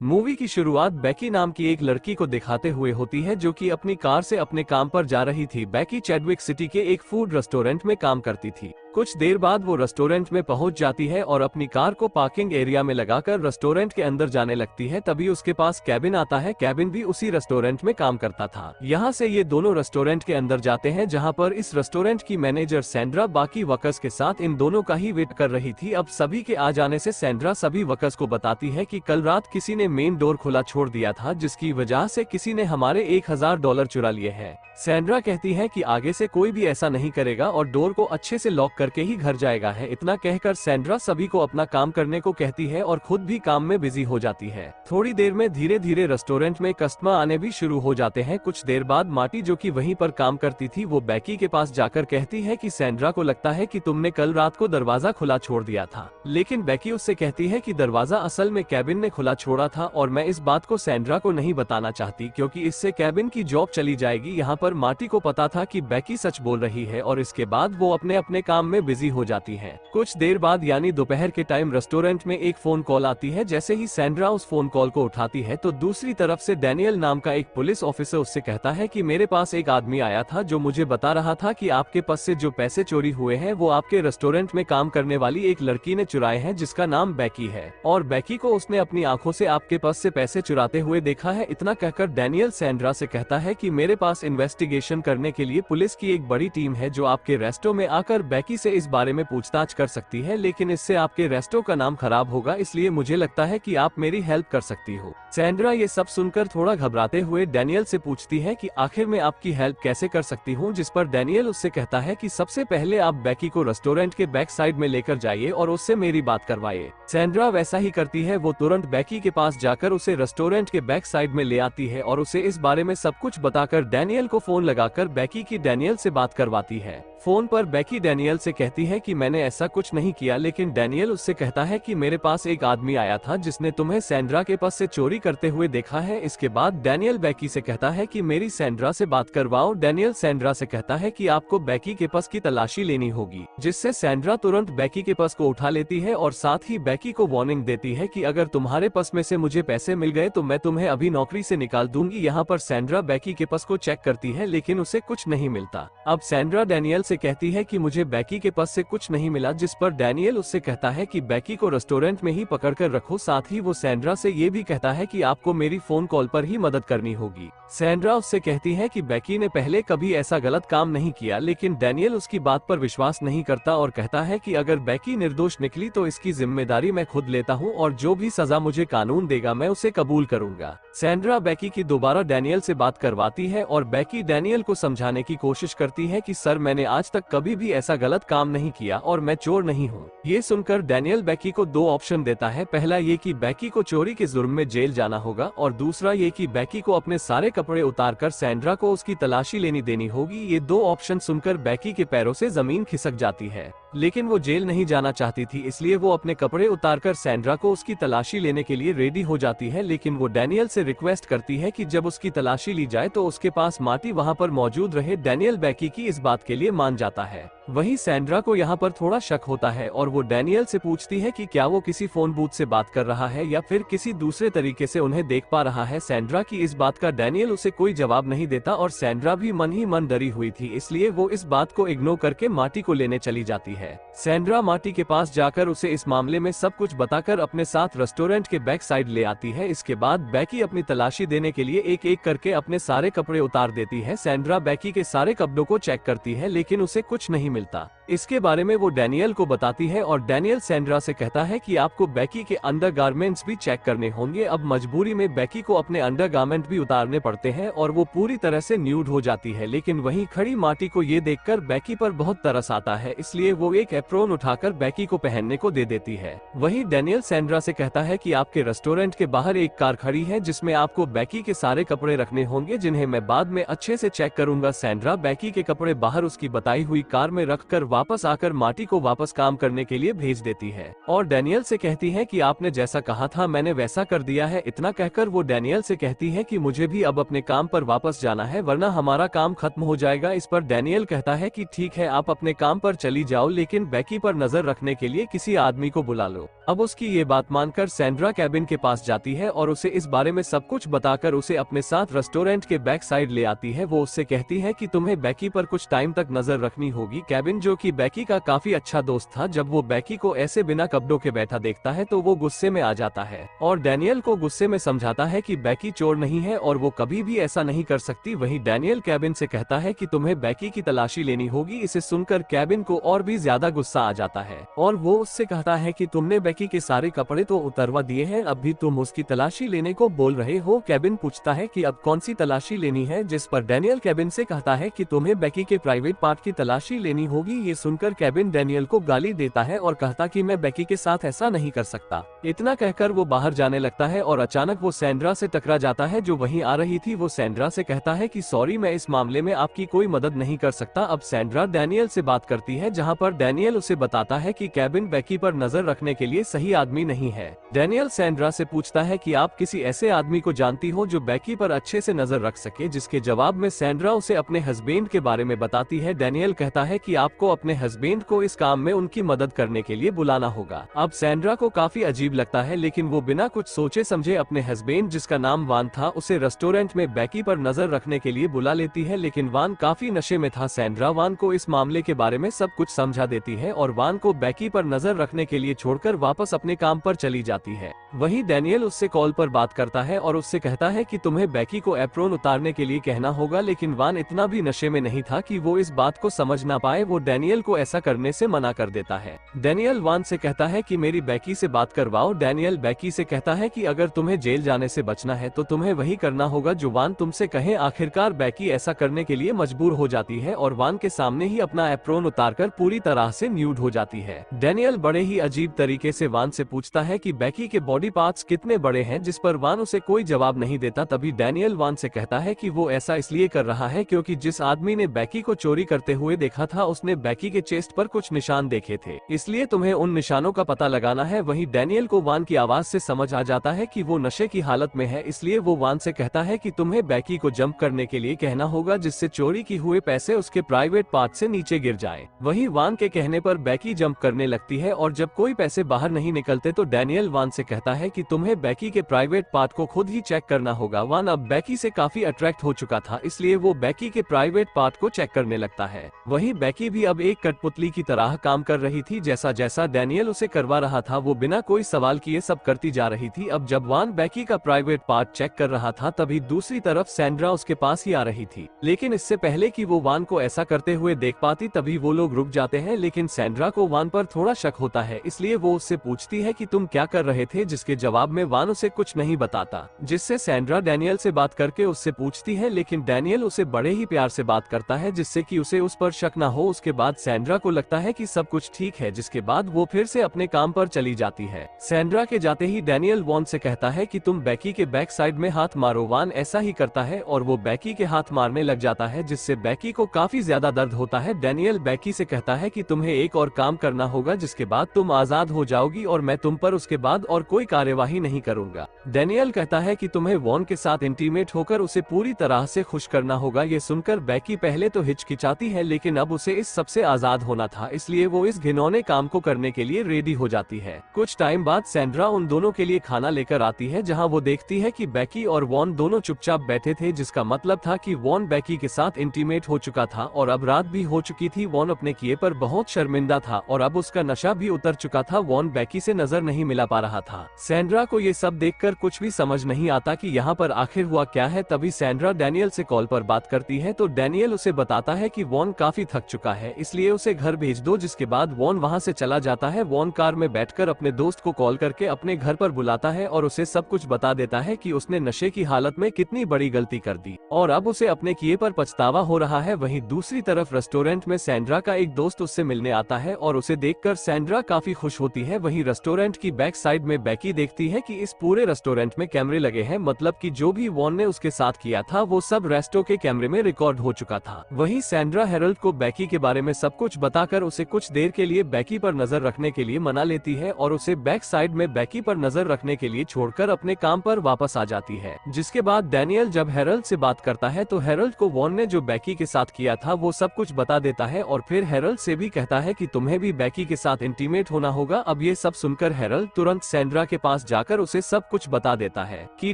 Movie की शुरुआत बेकी नाम की एक लड़की को दिखाते हुए होती है जो कि अपनी कार से अपने काम पर जा रही थी। बेकी चैडविक सिटी के एक फूड रेस्टोरेंट में काम करती थी। कुछ देर बाद वो रेस्टोरेंट में पहुंच जाती है और अपनी कार को पार्किंग एरिया में लगाकर रेस्टोरेंट के अंदर जाने लगती है। तभी उसके पास केबिन आता है। केबिन भी उसी रेस्टोरेंट में काम करता था। यहाँ से ये दोनों रेस्टोरेंट के अंदर जाते हैं, जहाँ पर इस रेस्टोरेंट की मैनेजर सैंड्रा बाकी वर्कर्स के साथ इन दोनों का ही वेट कर रही थी। अब सभी के आ जाने से सैंड्रा सभी वर्कर्स को बताती है कि कल रात किसी ने मेन डोर खुला छोड़ दिया था, जिसकी वजह से किसी ने हमारे $1000 चुरा लिए हैं। सैंड्रा कहती है कि आगे से कोई भी ऐसा नहीं करेगा और डोर को अच्छे से लॉक करके ही घर जाएगा है। इतना कहकर सैंड्रा सभी को अपना काम करने को कहती है और खुद भी काम में बिजी हो जाती है। थोड़ी देर में धीरे धीरे रेस्टोरेंट में कस्टमर आने भी शुरू हो जाते हैं। कुछ देर बाद मार्टी, जो कि वहीं पर काम करती थी, वो बेकी के पास जाकर कहती है कि सैंड्रा को लगता है कि तुमने कल रात को दरवाजा खुला छोड़ दिया था। लेकिन बेकी उससे कहती है कि दरवाजा असल में केबिन ने खुला छोड़ा था और मैं इस बात को सैंड्रा को नहीं बताना चाहती, क्योंकि इससे केबिन की जॉब चली जाएगी। यहाँ पर मार्टी को पता था कि बेकी सच बोल रही है और इसके बाद वो अपने अपने काम में बिजी हो जाती है। कुछ देर बाद यानी दोपहर के टाइम रेस्टोरेंट में एक फोन कॉल आती है। जैसे ही सैंड्रा उस फोन कॉल को उठाती है तो दूसरी तरफ से डैनियल नाम का एक पुलिस ऑफिसर उससे कहता है कि मेरे पास एक आदमी आया था जो मुझे बता रहा था कि आपके पास से जो पैसे चोरी हुए हैं वो आपके रेस्टोरेंट में काम करने वाली एक लड़की ने चुराए हैं, जिसका नाम बेकी है, और बेकी को उसने अपनी आंखों से आपके पास से पैसे चुराते हुए देखा है। इतना कहकर डैनियल सैंड्रा से कहता है कि मेरे पास इन्वेस्टिगेशन करने के लिए पुलिस की एक बड़ी टीम है जो आपके रेस्टो में आकर बेकी से इस बारे में पूछताछ कर सकती है, लेकिन इससे आपके रेस्टो का नाम खराब होगा, इसलिए मुझे लगता है कि आप मेरी हेल्प कर सकती हो। सैंड्रा ये सब सुनकर थोड़ा घबराते हुए डैनियल से पूछती है कि आखिर मैं आपकी हेल्प कैसे कर सकती हूँ, जिस पर डैनियल उससे कहता है कि सबसे पहले आप बेकी को रेस्टोरेंट के बैक साइड में लेकर जाइए और उससे मेरी बात करवाइए। सैंड्रा वैसा ही करती है। वो तुरंत बेकी के पास जाकर उसे रेस्टोरेंट के बैक साइड में ले आती है और उसे इस बारे में सब कुछ बताकर डैनियल को फोन लगाकर बेकी की डैनियल से बात करवाती है। फोन पर बेकी डैनियल से कहती है कि मैंने ऐसा कुछ नहीं किया, लेकिन डैनियल उससे कहता है कि मेरे पास एक आदमी आया था जिसने तुम्हें सैंड्रा के पास से चोरी करते हुए देखा है। इसके बाद डैनियल बेकी से कहता है कि मेरी सैंड्रा से बात करवाओ। डैनियल सैंड्रा से कहता है कि आपको बेकी के पास की तलाशी लेनी होगी, जिससे सैंड्रा तुरंत बेकी के पास को उठा लेती है और साथ ही बेकी को वार्निंग देती है कि अगर तुम्हारे पास में से मुझे पैसे मिल गए तो मैं तुम्हें अभी नौकरी से निकाल दूंगी। यहाँ पर सैंड्रा बेकी के पास को चेक करती है, लेकिन उसे कुछ नहीं मिलता। अब सैंड्रा डैनियल से कहती है कि मुझे बेकी के पास से कुछ नहीं मिला, जिस पर डैनियल उससे कहता है कि बेकी को रेस्टोरेंट में ही पकड़कर रखो। साथ ही वो सैंड्रा से ये भी कहता है कि आपको मेरी फोन कॉल पर ही मदद करनी होगी। सैंड्रा उससे कहती है कि बेकी ने पहले कभी ऐसा गलत काम नहीं किया, लेकिन डैनियल उसकी बात पर विश्वास नहीं करता और कहता है कि अगर बेकी निर्दोष निकली तो इसकी जिम्मेदारी मैं खुद लेता हूँ और जो भी सजा मुझे कानून देगा मैं उसे कबूल करूंगा। सैंड्रा बेकी की दोबारा डैनियल से बात करवाती है और बेकी डैनियल को समझाने की कोशिश करती है कि सर, मैंने आज तक कभी भी ऐसा गलत काम नहीं किया और मैं चोर नहीं हूँ। ये सुनकर डैनियल बेकी को दो ऑप्शन देता है। पहला ये कि बेकी को चोरी के जुर्म में जेल जाना होगा और दूसरा ये कि बेकी को अपने सारे कपड़े उतारकर सैंड्रा को उसकी तलाशी लेनी देनी होगी। ये दो ऑप्शन सुनकर बेकी के पैरों से जमीन खिसक जाती है, लेकिन वो जेल नहीं जाना चाहती थी, इसलिए वो अपने कपड़े उतारकर सैंड्रा को उसकी तलाशी लेने के लिए रेडी हो जाती है। लेकिन वो डैनियल से रिक्वेस्ट करती है कि जब उसकी तलाशी ली जाए तो उसके पास मार्टी वहाँ पर मौजूद रहे। डैनियल बेकी की इस बात के लिए मान जाता है। वहीं सैंड्रा को यहाँ पर थोड़ा शक होता है और वो डैनियल से पूछती है कि क्या वो किसी फोन बूथ से बात कर रहा है या फिर किसी दूसरे तरीके से उन्हें देख पा रहा है। सैंड्रा की इस बात का डैनियल उसे कोई जवाब नहीं देता और सैंड्रा भी मन ही मन डरी हुई थी, इसलिए वो इस बात को इग्नोर करके मार्टी को लेने चली जाती है। सैंड्रा मार्टी के पास जाकर उसे इस मामले में सब कुछ बताकर अपने साथ रेस्टोरेंट के बैक साइड ले आती है। इसके बाद बेकी अपनी तलाशी देने के लिए एक एक करके अपने सारे कपड़े उतार देती है। सैंड्रा बेकी के सारे कपड़ों को चेक करती है, लेकिन उसे कुछ नहीं मिलता। इसके बारे में वो डैनियल को बताती है और डैनियल सैंड्रा से कहता है कि आपको बेकी के अंडरगारमेंट्स भी चेक करने होंगे। अब मजबूरी में बेकी को अपने अंडरगारमेंट भी उतारने पड़ते हैं और वो पूरी तरह से न्यूड हो जाती है। लेकिन वहीं खड़ी मार्टी को ये देखकर बेकी पर बहुत तरस आता है, इसलिए वो एक एप्रोन उठाकर बेकी को पहनने को दे देती है। वहीं डैनियल सैंड्रा से कहता है कि आपके रेस्टोरेंट के बाहर एक कार खड़ी है जिसमें आपको बेकी के सारे कपड़े रखने होंगे, जिन्हें मैं बाद में अच्छे से चेक करूंगा। सैंड्रा बेकी के कपड़े बाहर उसकी बताई हुई कार में रखकर वापस आकर मार्टी को वापस काम करने के लिए भेज देती है और डैनियल से कहती है कि आपने जैसा कहा था मैंने वैसा कर दिया है। इतना कहकर वो डैनियल से कहती है कि मुझे भी अब अपने काम पर वापस जाना है वरना हमारा काम खत्म हो जाएगा। इस पर डैनियल कहता है कि ठीक है आप अपने काम पर चली जाओ, लेकिन बेकी पर नजर रखने के लिए किसी आदमी को बुला लो। अब उसकी ये बात मानकर सैंड्रा केबिन के पास जाती है और उसे इस बारे में सब कुछ बताकर उसे अपने साथ रेस्टोरेंट के बैक साइड ले आती है। वो उससे कहती है कि तुम्हें बेकी पर कुछ टाइम तक नजर रखनी होगी। केबिन जो कि बेकी का काफी अच्छा दोस्त था, जब वो बेकी को ऐसे बिना कपड़ों के बैठा देखता है तो वो गुस्से में आ जाता है और डैनियल को गुस्से में समझाता है कि बेकी चोर नहीं है और वो कभी भी ऐसा नहीं कर सकती। वहीं डैनियल केबिन से कहता है कि तुम्हें बेकी की तलाशी लेनी होगी। इसे सुनकर केबिन को और भी ज्यादा गुस्सा आ जाता है और वो उससे कहता है कि तुमने बेकी के सारे कपड़े तो उतरवा दिए हैं, अब भी तुम उसकी तलाशी लेने को बोल रहे हो। केबिन पूछता है कि अब कौन सी तलाशी लेनी है, जिस पर डैनियल केबिन से कहता है कि तुम्हें बेकी के प्राइवेट पार्ट की तलाशी लेनी होगी। ये सुनकर केबिन डैनियल को गाली देता है और कहता कि मैं बेकी के साथ ऐसा नहीं कर सकता। इतना कहकर वो बाहर जाने लगता है और अचानक वो सैंड्रा से टकरा जाता है जो वहीं आ रही थी। वो सैंड्रा से कहता है कि सॉरी मैं इस मामले में आपकी कोई मदद नहीं कर सकता। अब सैंड्रा डैनियल से बात करती है जहाँ पर डैनियल उसे बताता है कि केबिन बेकी पर नजर रखने के लिए सही आदमी नहीं है। डैनियल सैंड्रा से पूछता है कि आप किसी ऐसे आदमी को जानती हो जो बेकी पर अच्छे से नजर रख सके, जिसके जवाब में सैंड्रा उसे अपने हस्बैंड के बारे में बताती है। डैनियल कहता है कि आपको अपने हस्बैंड को इस काम में उनकी मदद करने के लिए बुलाना होगा। अब सैंड्रा को काफी अजीब लगता है, लेकिन वो बिना कुछ सोचे समझे अपने हस्बैंड जिसका नाम वान था उसे रेस्टोरेंट में बेकी पर नजर रखने के लिए बुला लेती है, लेकिन वान काफी नशे में था। सैंड्रा वान को इस मामले के बारे में सब कुछ समझा देती है और वान को बेकी पर नजर रखने के लिए छोड़कर वापस अपने काम पर चली जाती है। वहीं डैनियल उससे कॉल पर बात करता है और उससे कहता है कि तुम्हें बेकी को एप्रोन उतारने के लिए कहना होगा, लेकिन वान इतना भी नशे में नहीं था कि वो इस बात को समझ ना पाए। वो डैनियल को ऐसा करने से मना कर देता है। डैनियल वान से कहता है कि मेरी बेकी से बात करवाओ। डैनियल बेकी से कहता है कि अगर तुम्हें जेल जाने से बचना है तो तुम्हें वही करना होगा जो वान तुमसे कहे। आखिरकार बेकी ऐसा करने के लिए मजबूर हो जाती है और वान के सामने ही अपना एप्रोन उतारकर पूरी तरह से न्यूड हो जाती है। डैनियल बड़े ही अजीब तरीके से वान से पूछता है कि बेकी के बॉडी पार्ट्स कितने बड़े हैं, जिस पर वान उसे कोई जवाब नहीं देता। तभी डैनियल वान से कहता है कि वो ऐसा इसलिए कर रहा है क्योंकि जिस आदमी ने बेकी को चोरी करते हुए देखा था उसने बेकी के चेस्ट पर कुछ निशान देखे थे, इसलिए तुम्हें उन निशानों का पता लगाना है। वहीं डैनियल को वान की आवाज से समझ आ जाता है कि वो नशे की हालत में है, इसलिए वो वान से कहता है कि तुम्हें बेकी को जंप करने के लिए कहना होगा जिससे चोरी की हुए पैसे उसके प्राइवेट पार्ट से नीचे गिर जाएं। वहीं वान के कहने पर बेकी जंप करने लगती है और जब कोई पैसे बाहर नहीं निकलते तो डैनियल वान से कहता है कि तुम्हें बेकी के प्राइवेट पार्ट को खुद ही चेक करना होगा। वान अब बेकी से काफी अट्रैक्ट हो चुका था, इसलिए वो बेकी के प्राइवेट पार्ट को चेक करने लगता है। वहीं बेकी भी अब एक कठपुतली की तरह काम कर रही थी। जैसा जैसा डैनियल उसे करवा रहा था वो बिना कोई सवाल किए सब करती जा रही थी। अब जब वान बेकी का प्राइवेट पार्ट चेक कर रहा था तभी दूसरी तरफ सैंड्रा उसके पास ही आ रही थी, लेकिन इससे पहले कि वो वान को ऐसा करते हुए देख पाती तभी वो लोग रुक जाते हैं। लेकिन सैंड्रा को वान पर थोड़ा शक होता है, इसलिए वो उससे पूछती है कि तुम क्या कर रहे थे, जिसके जवाब में वान उसे कुछ नहीं बताता, जिससे सैंड्रा डैनियल से बात करके उससे पूछती है, लेकिन डैनियल उसे बड़े ही प्यार से बात करता है जिससे कि उसे उस पर शक न हो। उसके बाद सैंड्रा को लगता है कि सब कुछ ठीक है, जिसके बाद वो फिर से अपने काम पर चली जाती है। सैंड्रा के जाते ही डैनियल वान से कहता है कि तुम बेकी के बैक साइड में हाथ मारो। वान ऐसा ही करता है और वो बेकी के हाथ मारने लग जाता है, जिससे बेकी को काफी ज्यादा दर्द होता है। डैनियल बेकी से कहता है कि तुम्हें एक और काम करना होगा जिसके बाद तुम आजाद हो जाओगी और मैं तुम पर उसके बाद और कोई कार्यवाही नहीं करूंगा। डैनियल कहता है कि तुम्हें वॉन के साथ इंटीमेट होकर उसे पूरी तरह से खुश करना होगा। ये सुनकर बेकी पहले तो हिचकिचाती है, लेकिन अब उसे इस सबसे आजाद होना था, इसलिए वो इस घिनौने काम को करने के लिए रेडी हो जाती है। कुछ टाइम बाद सैंड्रा उन दोनों के लिए खाना लेकर आती है, जहां वो देखती है कि बेकी और वॉन दोनों चुपचाप बैठे थे, जिसका मतलब था कि वॉन बेकी के साथ इंटीमेट हो चुका था और अब रात भी हो चुकी थी। वॉन अपने किए पर बहुत शर्मिंदा था और अब उसका नशा भी उतर चुका था। वॉन बेकी से नजर नहीं मिला पा रहा था। सैंड्रा को ये सब देखकर कुछ भी समझ नहीं आता कि यहाँ पर आखिर हुआ क्या है। तभी सैंड्रा डैनियल से कॉल पर बात करती है तो डैनियल उसे बताता है कि वॉन काफी थक चुका है, इसलिए उसे घर भेज दो। जिसके बाद वॉन वहाँ से चला जाता है। वॉन कार में बैठकर अपने दोस्त को कॉल करके अपने घर पर बुलाता है और उसे सब कुछ बता देता है कि उसने नशे की हालत में कितनी बड़ी गलती कर दी और अब उसे अपने किए पर पछतावा हो रहा है। वहीं दूसरी तरफ रेस्टोरेंट में सैंड्रा का एक दोस्त उससे मिलने आता है और उसे देखकर सैंड्रा काफी खुश होती है। वहीं रेस्टोरेंट की बैक साइड में बेकी देखती है कि इस पूरे रेस्टोरेंट में कैमरे लगे हैं, मतलब कि जो भी वॉन ने उसके साथ किया था वो सब रेस्टो के कैमरे में रिकॉर्ड हो चुका था। वहीं सैंड्रा हेरल्ड को बेकी के बारे में सब कुछ बताकर उसे कुछ देर के लिए बेकी पर नजर रखने के लिए मना लेती है और उसे बैक साइड में बेकी पर नजर रखने के लिए छोड़कर अपने काम पर वापस आ जाती है। जिसके बाद डैनियल जब हेरल्ड से बात करता है तो हेरल्ड को वॉन ने जो बेकी के साथ किया था वो सब कुछ बता देता है और फिर हेरल्ड से भी कहता है कि तुम्हें भी बेकी के साथ इंटीमेट होना होगा। अब ये सब सुनकर हेरल्ड तुरंत सैंड्रा के पास जाकर उसे सब कुछ बता देता है कि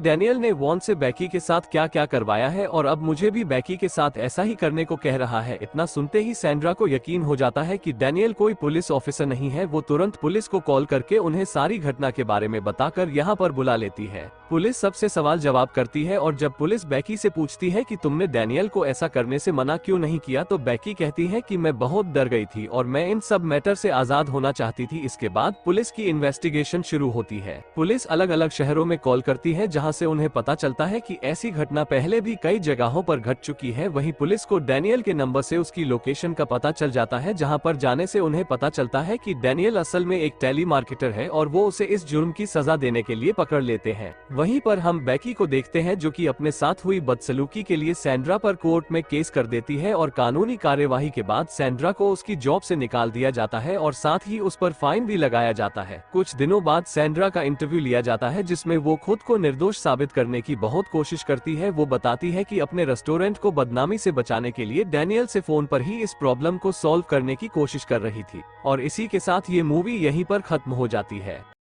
डैनियल ने वॉन से बेकी के साथ क्या क्या करवाया है और अब मुझे भी बेकी के साथ ऐसा ही करने को कह रहा है। इतना सुनते ही सैंड्रा को यकीन हो जाता है कि डैनियल कोई पुलिस ऑफिसर नहीं है। वो तुरंत पुलिस को कॉल करके उन्हें सारी घटना के बारे में बताकर यहाँ पर बुला लेती है। पुलिस सबसे सवाल जवाब करती है और जब पुलिस बेकी से पूछती है कि तुमने डैनियल को ऐसा करने से मना क्यों नहीं किया तो बेकी कहती है कि मैं बहुत डर गई थी और मैं इन सब मैटर से आजाद होना चाहती थी। इसके बाद पुलिस की इन्वेस्टिगेशन शुरू होती है। पुलिस अलग अलग शहरों में कॉल करती है जहां से उन्हें पता चलता है कि ऐसी घटना पहले भी कई जगहों पर घट चुकी है। वहीं पुलिस को डैनियल के नंबर से उसकी लोकेशन का पता चल जाता है जहां पर जाने से उन्हें पता चलता है कि डैनियल असल में एक टेली मार्केटर है और वो उसे इस जुर्म की सजा देने के लिए पकड़ लेते हैं। वहीं पर हम बेकी को देखते हैं जो कि अपने साथ हुई बदसलूकी के लिए सैंड्रा पर कोर्ट में केस कर देती है और कानूनी कार्यवाही के बाद सैंड्रा को उसकी जॉब से निकाल दिया जाता है और साथ ही उस पर फाइन भी लगाया जाता है। कुछ दिनों बाद सैंड्रा का इंटरव्यू लिया जाता है जिसमें वो खुद को निर्दोष साबित करने की बहुत कोशिश करती है। वो बताती है कि अपने रेस्टोरेंट को बदनामी से बचाने के लिए डैनियल से फोन पर ही इस प्रॉब्लम को सॉल्व करने की कोशिश कर रही थी। और इसी के साथ ये मूवी यहीं पर खत्म हो जाती है।